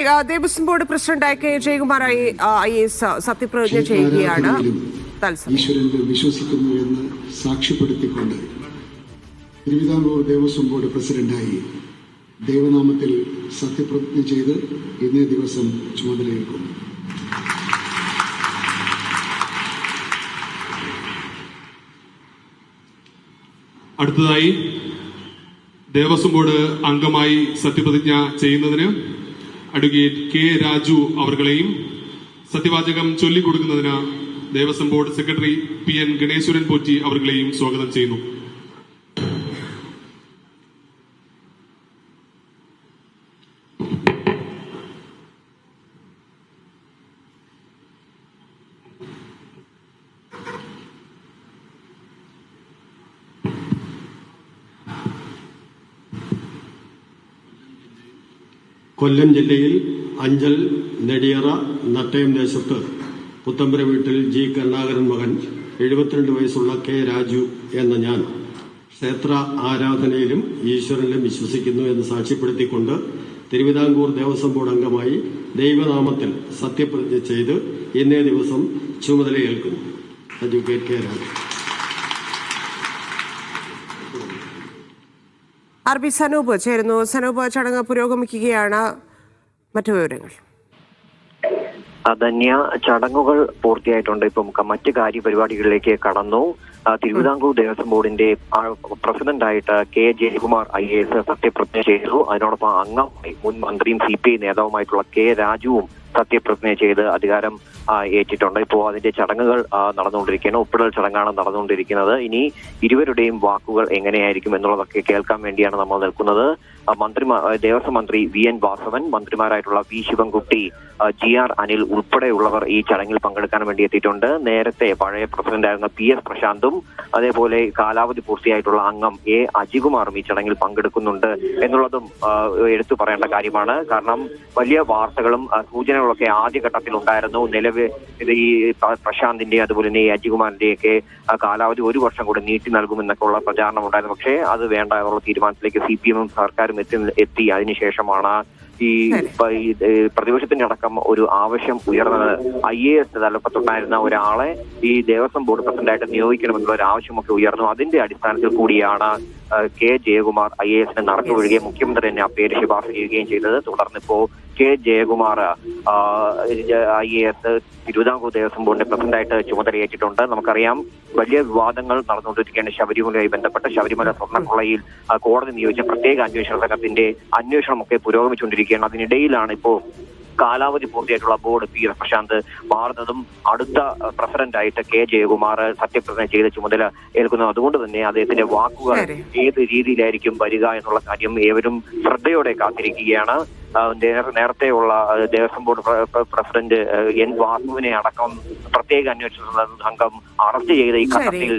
Devaswom board പ്രസിഡന്റായി K Jayakumar IAS സത്യപ്രതിജ്ഞ ചെയ്യുകയാണ്. ഈശ്വരനിൽ വിശ്വസിക്കുന്നു എന്ന് സാക്ഷ്യപ്പെടുത്തിക്കൊണ്ട് തിരുവിതാംകൂർ ദേവസ്വം ബോർഡ് പ്രസിഡന്റായി ദൈവനാമത്തിൽ സത്യപ്രതിജ്ഞ ചെയ്ത് ഇന്നേ ദിവസം ചുമതലയേൽക്കുന്നു. അടുത്തതായി ദേവസ്വം ബോർഡ് അംഗമായി സത്യപ്രതിജ്ഞ ചെയ്യുന്നതിന് അഡ്വക്കേറ്റ് കെ രാജു അവർകളെയും സത്യവാചകം ചൊല്ലിക്കൊടുക്കുന്നതിന് Devaswom board secretary PN Ganeshwaran Potti അവർകളെയും സ്വാഗതം ചെയ്യുന്നു. കൊല്ലം ജില്ലയിൽ അഞ്ചൽ, നെടിയറ, നട്ടയം ദേശത്ത് പുത്തമ്പര വീട്ടിൽ G. കരുണാകരൻ മകൻ 72 വയസ്സുള്ള K. രാജു എന്ന ഞാൻ ക്ഷേത്ര ആരാധനയിലും ഈശ്വരനിലും വിശ്വസിക്കുന്നു എന്ന് സാക്ഷ്യപ്പെടുത്തിക്കൊണ്ട് തിരുവിതാംകൂർ ദേവസ്വം ബോർഡ് അംഗമായി ദൈവനാമത്തിൽ സത്യപ്രതിജ്ഞ ചെയ്ത് ഇന്നേ ദിവസം ചുമതലയേൽക്കുന്നു. Advocate K. Raju. RB Sanoop ചേരുന്നു. സനൂപ്, ചടങ്ങ് പുരോഗമിക്കുകയാണ്. മറ്റു വിവരങ്ങൾ. ധന്യ, ചടങ്ങുകൾ പൂർത്തിയായിട്ടുണ്ട്. ഇപ്പം മറ്റ് കാര്യപരിപാടികളിലേക്ക് കടന്നു. തിരുവിതാംകൂർ ദേവസ്വം ബോർഡിന്റെ പ്രസിഡന്റായിട്ട് K. ജയകുമാർ IAS സത്യപ്രതിജ്ഞ ചെയ്തു. അതിനോടൊപ്പം അംഗമായി മുൻ മന്ത്രിയും CPI നേതാവുമായിട്ടുള്ള K. രാജുവും സത്യപ്രതിജ്ഞ ചെയ്ത് അധികാരം ഏറ്റിട്ടുണ്ട്. ഇപ്പോൾ അതിന്റെ ചടങ്ങുകൾ നടന്നുകൊണ്ടിരിക്കുകയാണ്. ഒപ്പിടൽ ചടങ്ങാണ് നടന്നുകൊണ്ടിരിക്കുന്നത്. ഇനി ഇരുവരുടെയും വാക്കുകൾ എങ്ങനെയായിരിക്കും എന്നുള്ളതൊക്കെ കേൾക്കാൻ വേണ്ടിയാണ് നമ്മൾ നിൽക്കുന്നത്. ദേവസ്വം മന്ത്രി VN Vasavan, മന്ത്രിമാരായിട്ടുള്ള V. Sivankutty, GR Anil ഉൾപ്പെടെയുള്ളവർ ഈ ചടങ്ങിൽ പങ്കെടുക്കാൻ വേണ്ടി എത്തിയിട്ടുണ്ട്. നേരത്തെ പഴയ പ്രസിഡന്റായിരുന്ന PS പ്രശാന്തും അതേപോലെ കാലാവധി പൂർത്തിയായിട്ടുള്ള അംഗം A. അജികുമാറും ഈ ചടങ്ങിൽ പങ്കെടുക്കുന്നുണ്ട് എന്നുള്ളതും എടുത്തു പറയേണ്ട കാര്യമാണ്. കാരണം വലിയ വാർത്തകളും സൂചനകളൊക്കെ ആദ്യഘട്ടത്തിൽ ഉണ്ടായിരുന്നു. നിലവിൽ ഇത് ഈ പ്രശാന്തിന്റെ അതുപോലെ തന്നെ ഈ അജികുമാറിന്റെയൊക്കെ കാലാവധി 1 വർഷം കൂടെ നീട്ടി നൽകുമെന്നൊക്കെ ഉള്ള പ്രചാരണം ഉണ്ടായിരുന്നു. പക്ഷേ അത് വേണ്ട എന്നുള്ള തീരുമാനത്തിലേക്ക് CPM സർക്കാരും എത്തി. അതിനുശേഷമാണ് ഈ പ്രതിപക്ഷത്തിന്റെ അടക്കം ഒരു ആവശ്യം ഉയർന്നത്. IAS തലപ്പത്തുണ്ടായിരുന്ന ഒരാളെ ഈ ദേവസ്വം ബോർഡ് പ്രസിഡന്റായിട്ട് നിയോഗിക്കണമെന്നുള്ള ഒരു ആവശ്യമൊക്കെ ഉയർന്നു. അതിന്റെ അടിസ്ഥാനത്തിൽ കൂടിയാണ് K. ജയകുമാർ IAS നടത്തുവരികയും മുഖ്യമന്ത്രി തന്നെ ആ പേര് ശുപാർശ ചെയ്യുകയും ചെയ്തത്. തുടർന്നിപ്പോ K. ജയകുമാർ IAS തിരുവിതാംകൂർ ദേവസ്വം ബോർഡിന്റെ പ്രസിഡന്റായിട്ട് ചുമതലയേറ്റിട്ടുണ്ട്. നമുക്കറിയാം, വലിയ വിവാദങ്ങൾ നടന്നുകൊണ്ടിരിക്കുകയാണ് ശബരിമലയുമായി ബന്ധപ്പെട്ട്. ശബരിമല സ്വർണ്ണക്കൊള്ളയിൽ കോടതി നിയോഗിച്ച പ്രത്യേക അന്വേഷണ സംഘത്തിന്റെ അന്വേഷണമൊക്കെ പുരോഗമിച്ചുകൊണ്ടിരിക്കുകയാണ്. അതിനിടയിലാണ് ഇപ്പോ കാലാവധി പൂർത്തിയായിട്ടുള്ള ബോർഡ് PS പ്രശാന്ത് മാറുന്നതും അടുത്ത പ്രസിഡന്റായിട്ട് K. ജയകുമാർ സത്യപ്രതിജ്ഞ ചെയ്ത് ചുമതല ഏൽക്കുന്നത്. അതുകൊണ്ട് തന്നെ അദ്ദേഹത്തിന്റെ വാക്കുകൾ ഏത് രീതിയിലായിരിക്കും വരിക എന്നുള്ള കാര്യം ഏവരും ശ്രദ്ധയോടെ കാത്തിരിക്കുകയാണ്. നേരത്തെയുള്ള ദേവസ്വം ബോർഡ് പ്രസിഡന്റ് N. വാസുവിനെ അടക്കം പ്രത്യേക അന്വേഷണ സംഘം അറസ്റ്റ് ചെയ്ത ഈ ഘട്ടത്തിൽ